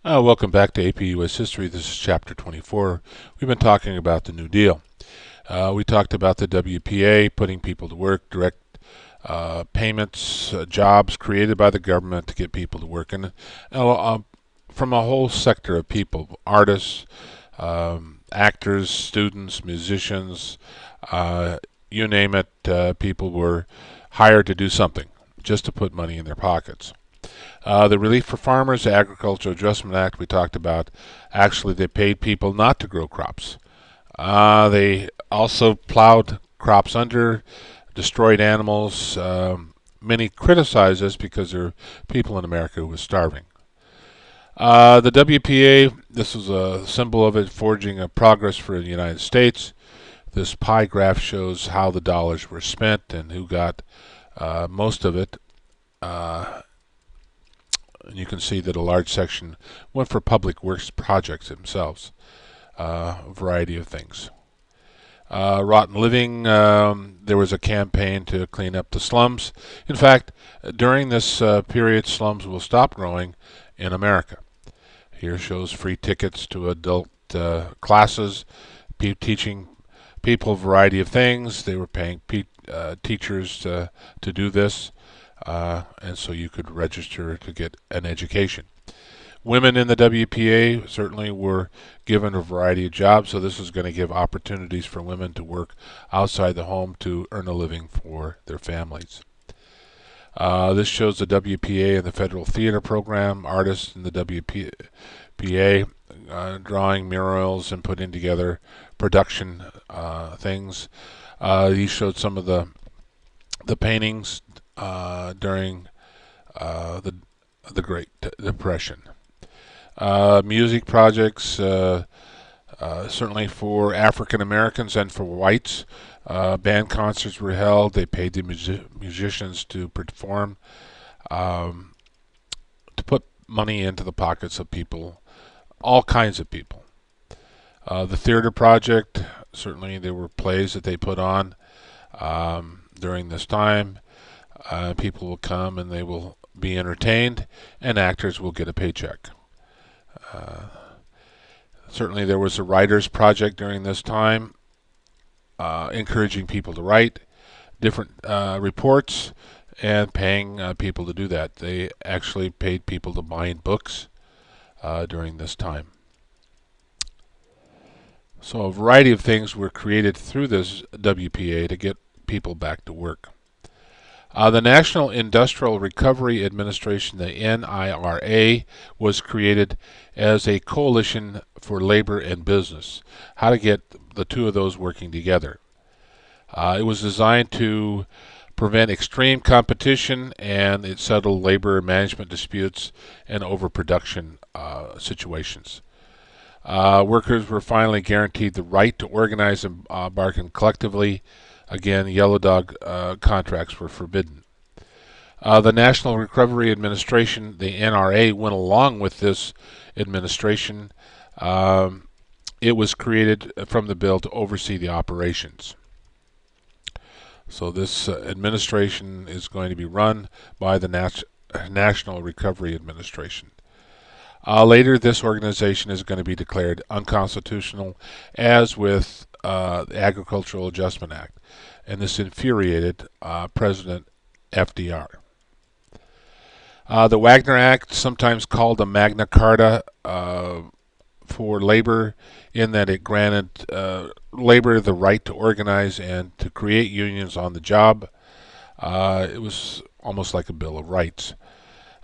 Welcome back to AP US History. This is Chapter 24. We've been talking about the New Deal. We talked about the WPA putting people to work, direct payments, jobs created by the government to get people to work, and from a whole sector of people, artists, actors, students, musicians, you name it, people were hired to do something just to put money in their pockets. The Relief for Farmers, the Agricultural Adjustment Act we talked about, actually they paid people not to grow crops. They also plowed crops under, destroyed animals. Many criticize this because there are people in America who were starving. The WPA, this was a symbol of it, forging a progress for the United States. This pie graph shows how the dollars were spent and who got most of it. And you can see that a large section went for public works projects themselves, a variety of things. Rotten living, there was a campaign to clean up the slums. In fact, during this period, slums will stop growing in America. Here shows free tickets to adult classes, teaching people a variety of things. They were paying teachers to do this. And so you could register to get an education. Women in the WPA certainly were given a variety of jobs, so this is going to give opportunities for women to work outside the home to earn a living for their families. This shows the WPA and the Federal Theater Program, artists in the WPA drawing murals and putting together production things. These showed some of the paintings during the Great Depression. Music projects, certainly for African Americans and for whites. Band concerts were held. They paid the musicians to perform, to put money into the pockets of people, all kinds of people. The theater project, certainly there were plays that they put on during this time. People will come and they will be entertained, and actors will get a paycheck. Certainly there was a writers' project during this time, encouraging people to write different reports and paying people to do that. They actually paid people to bind books during this time. So a variety of things were created through this WPA to get people back to work. The National Industrial Recovery Administration, the NIRA, was created as a coalition for labor and business. How to get the two of those working together. It was designed to prevent extreme competition, and it settled labor management disputes and overproduction situations. Workers were finally guaranteed the right to organize and bargain collectively. Again, yellow dog contracts were forbidden. The National Recovery Administration, the NRA, went along with this administration. It was created from the bill to oversee the operations. So this administration is going to be run by the National Recovery Administration. Later, this organization is going to be declared unconstitutional, as with the Agricultural Adjustment Act, and this infuriated President FDR. The Wagner Act, sometimes called the Magna Carta for labor, in that it granted labor the right to organize and to create unions on the job. It was almost like a Bill of Rights,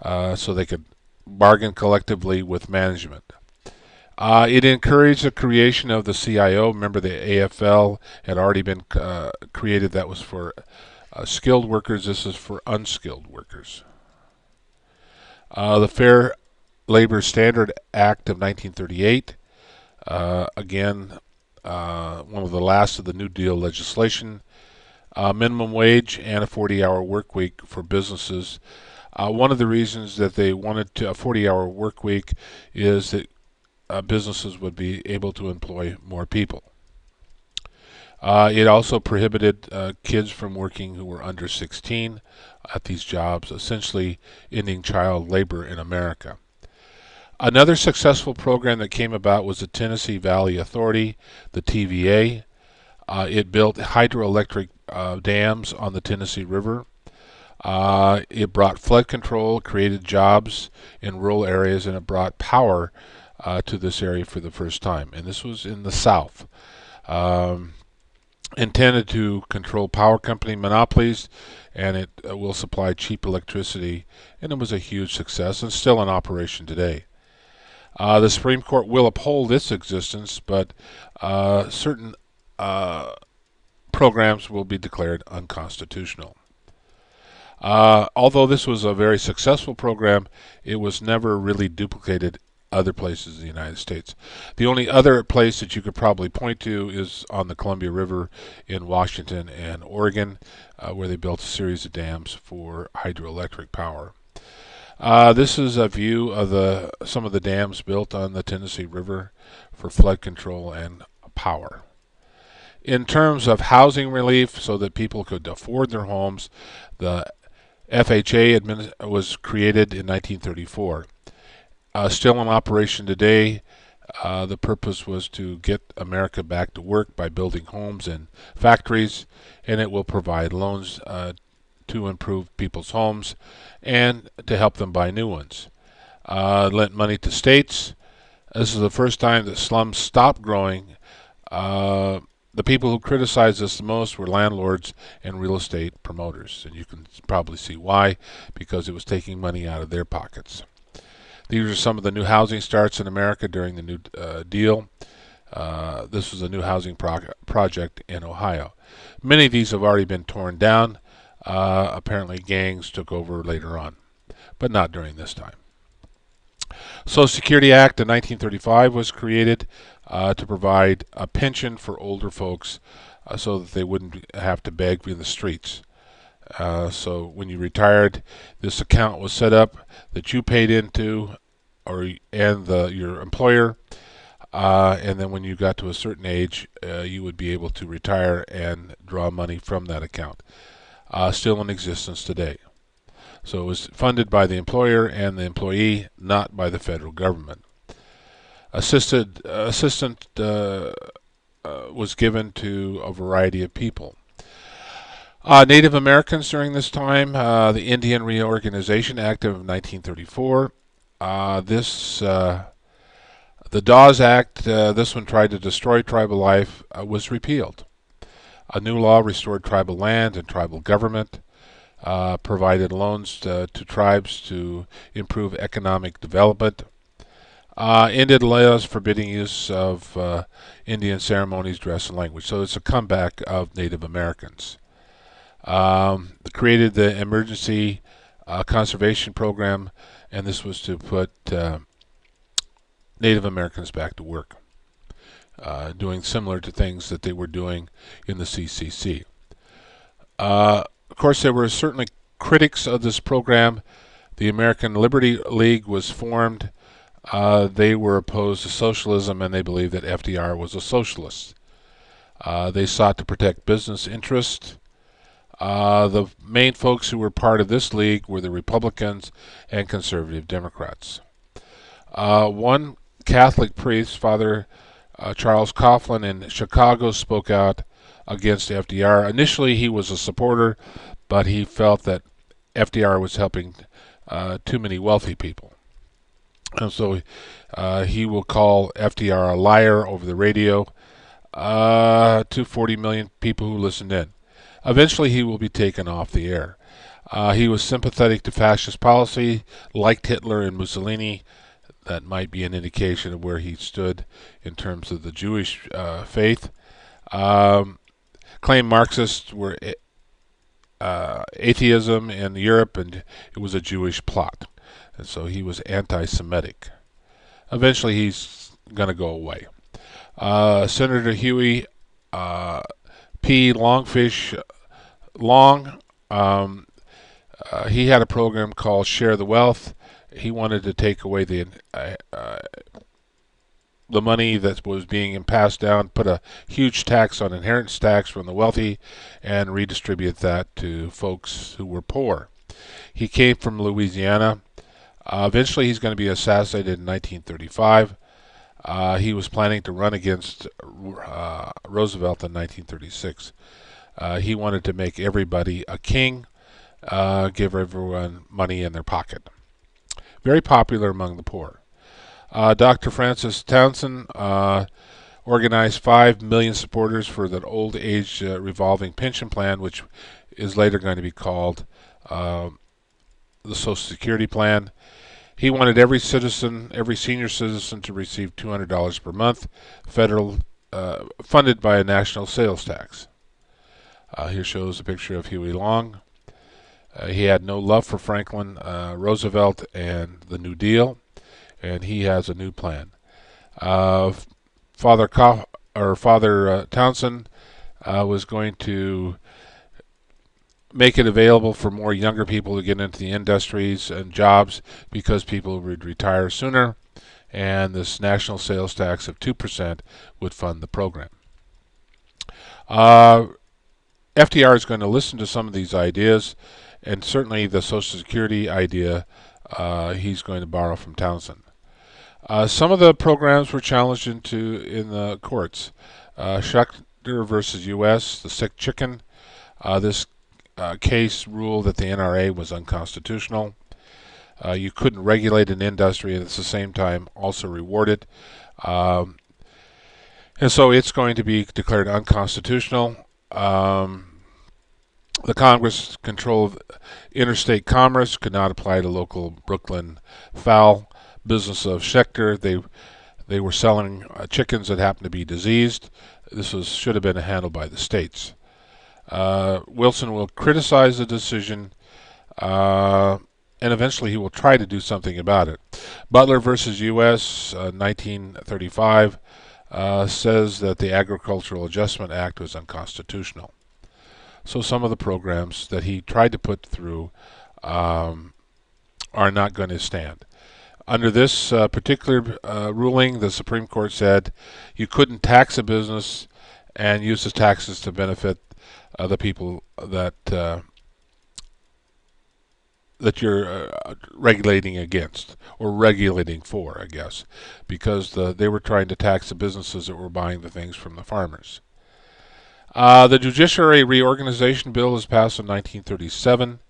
so they could bargain collectively with management. It encouraged the creation of the CIO. Remember, the AFL had already been created. That was for skilled workers. This is for unskilled workers. The Fair Labor Standard Act of 1938, again, one of the last of the New Deal legislation. Minimum wage and a 40-hour work week for businesses. One of the reasons that they wanted a 40-hour work week is that businesses would be able to employ more people. It also prohibited kids from working who were under 16 at these jobs, essentially ending child labor in America. Another successful program that came about was the Tennessee Valley Authority, the TVA. It built hydroelectric dams on the Tennessee River. It brought flood control, created jobs in rural areas, and it brought power to this area for the first time. And this was in the South. Um, Intended to control power company monopolies, and it will supply cheap electricity. And it was a huge success and still in operation today. The Supreme Court will uphold its existence, but certain programs will be declared unconstitutional. Although this was a very successful program, it was never really duplicated other places in the United States. The only other place that you could probably point to is on the Columbia River in Washington and Oregon, where they built a series of dams for hydroelectric power. This is a view of some of the dams built on the Tennessee River for flood control and power. In terms of housing relief, so that people could afford their homes, the FHA was created in 1934. Still in operation today. The purpose was to get America back to work by building homes and factories, and it will provide loans to improve people's homes and to help them buy new ones. Lent money to states. This is the first time that slums stopped growing. The people who criticized this the most were landlords and real estate promoters, and you can probably see why, because it was taking money out of their pockets. These are some of the new housing starts in America during the New Deal. This was a new housing project in Ohio. Many of these have already been torn down. Apparently gangs took over later on, but not during this time. Social Security Act of 1935 was created to provide a pension for older folks so that they wouldn't have to beg in the streets. So when you retired, this account was set up that you paid into, and your employer, and then when you got to a certain age, you would be able to retire and draw money from that account. Still in existence today. So it was funded by the employer and the employee, not by the federal government. Assistant was given to a variety of people. Native Americans during this time, the Indian Reorganization Act of 1934. The Dawes Act, this one tried to destroy tribal life, was repealed. A new law restored tribal land and tribal government, provided loans to tribes to improve economic development, ended laws forbidding use of Indian ceremonies, dress, and language. So it's a comeback of Native Americans. Created the Emergency Conservation Program, and this was to put Native Americans back to work, doing similar to things that they were doing in the CCC. Of course, there were certainly critics of this program. The American Liberty League was formed. They were opposed to socialism, and they believed that FDR was a socialist. They sought to protect business interests. The main folks who were part of this league were the Republicans and conservative Democrats. One Catholic priest, Father Charles Coughlin in Chicago, spoke out against FDR. Initially, he was a supporter, but he felt that FDR was helping too many wealthy people. And so he will call FDR a liar over the radio to 40 million people who listened in. Eventually, he will be taken off the air. He was sympathetic to fascist policy, liked Hitler and Mussolini. That might be an indication of where he stood in terms of the Jewish faith. Claimed Marxists were atheism in Europe, and it was a Jewish plot. And so he was anti-Semitic. Eventually, he's going to go away. Senator Huey P. Longfish Long, he had a program called Share the Wealth. He wanted to take away the money that was being passed down, put a huge tax on inheritance tax from the wealthy, and redistribute that to folks who were poor. He came from Louisiana. Eventually, he's going to be assassinated in 1935. He was planning to run against Roosevelt in 1936. He wanted to make everybody a king, give everyone money in their pocket. Very popular among the poor. Dr. Francis Townsend organized 5 million supporters for the old age revolving pension plan, which is later going to be called the Social Security Plan. He wanted every citizen, every senior citizen, to receive $200 per month, federal, funded by a national sales tax. Here shows a picture of Huey Long. He had no love for Franklin Roosevelt and the New Deal, and he has a new plan. Father Townsend was going to make it available for more younger people to get into the industries and jobs because people would retire sooner, and this national sales tax of 2% would fund the program. FDR is going to listen to some of these ideas, and certainly the Social Security idea he's going to borrow from Townsend. Some of the programs were challenged in the courts. Schechter versus U.S., the sick chicken. This case ruled that the NRA was unconstitutional. You couldn't regulate an industry and at the same time also reward it. And so it's going to be declared unconstitutional. The Congress controlled interstate commerce, could not apply to local Brooklyn fowl business of Schechter. They were selling chickens that happened to be diseased. This should have been handled by the states. Wilson will criticize the decision, and eventually he will try to do something about it. Butler versus U.S., 1935, says that the Agricultural Adjustment Act was unconstitutional. So some of the programs that he tried to put through are not going to stand. Under this particular ruling, the Supreme Court said you couldn't tax a business and use the taxes to benefit the people that you're regulating against, or regulating for, I guess, because they were trying to tax the businesses that were buying the things from the farmers. The Judiciary Reorganization Bill was passed in 1937.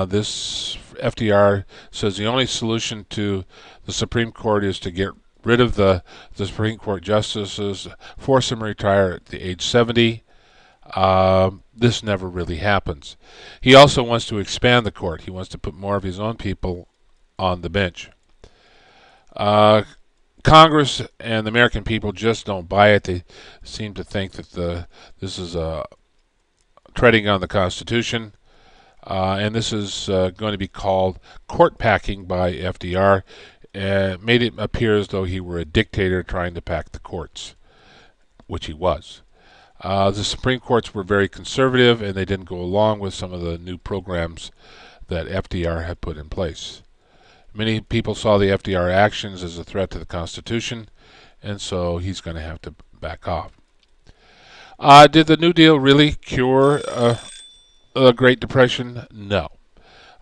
This FDR says the only solution to the Supreme Court is to get rid of the Supreme Court justices, force them to retire at the age 70. This never really happens. He also wants to expand the court. He wants to put more of his own people on the bench. Congress and the American people just don't buy it. They seem to think that this is treading on the Constitution, and this is going to be called court packing by FDR. Made it appear as though he were a dictator trying to pack the courts, which he was. The Supreme Courts were very conservative, and they didn't go along with some of the new programs that FDR had put in place. Many people saw the FDR actions as a threat to the Constitution, and so he's going to have to back off. Did the New Deal really cure the Great Depression? No.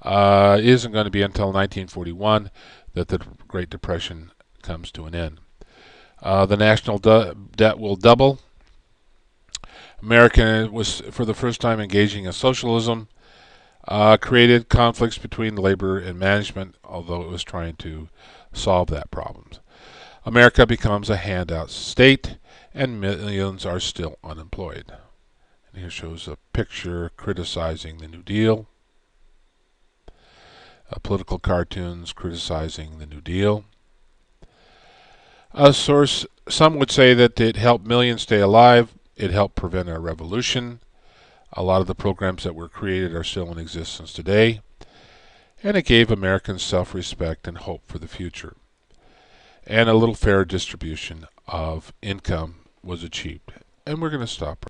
It isn't going to be until 1941 that the Great Depression comes to an end. The national debt will double. America was, for the first time, engaging in socialism. Created conflicts between labor and management, although it was trying to solve that problem. America becomes a handout state, and millions are still unemployed. And here shows a picture criticizing the New Deal. Political cartoons criticizing the New Deal. A source, some would say that it helped millions stay alive. It helped prevent a revolution. A lot of the programs that were created are still in existence today, and it gave Americans self-respect and hope for the future. And a little fair distribution of income was achieved. And we're going to stop.